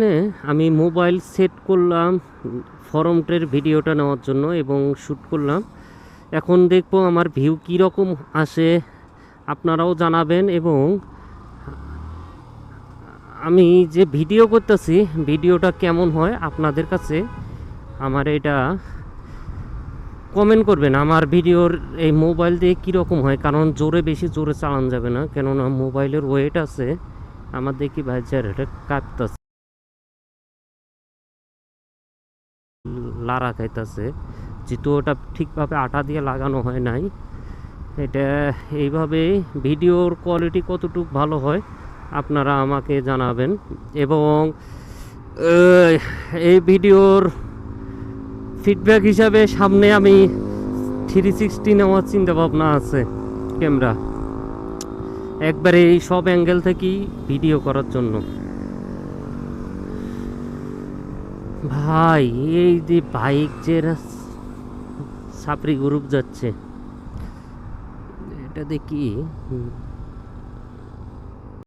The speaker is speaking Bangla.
এখানে আমি মোবাইল সেট করলাম ফরমটের ভিডিওটা নেওয়ার জন্য এবং শ্যুট করলাম। এখন দেখবো আমার ভিউ কীরকম আসে, আপনারাও জানাবেন। এবং আমি যে ভিডিও করতেছি ভিডিওটা কেমন হয় আপনাদের কাছে আমার এটা কমেন্ট করবেন। আমার ভিডিওর এই মোবাইল দিয়ে কীরকম হয়, কারণ বেশি জোরে চালানো যাবে না, কেননা মোবাইলের ওয়েট আছে। আমার দেখি ভাইজার এটা কাঁপতেছে, লাড়া খাইতেছে, যেহেতু ওটা ঠিকভাবে আটা দিয়ে লাগানো হয় নাই। এটা এইভাবে ভিডিওর কোয়ালিটি কতটুকু ভালো হয় আপনারা আমাকে জানাবেন। এবং এই ভিডিওর ফিডব্যাক হিসাবে সামনে আমি 360 নেওয়ার চিন্তা ভাবনা আছে, ক্যামেরা একবারে এই সব অ্যাঙ্গেল থেকেই ভিডিও করার জন্য। ভাই এই যে বাইক যে সাপড়ি গ্রুপ যাচ্ছে, এটা দেখি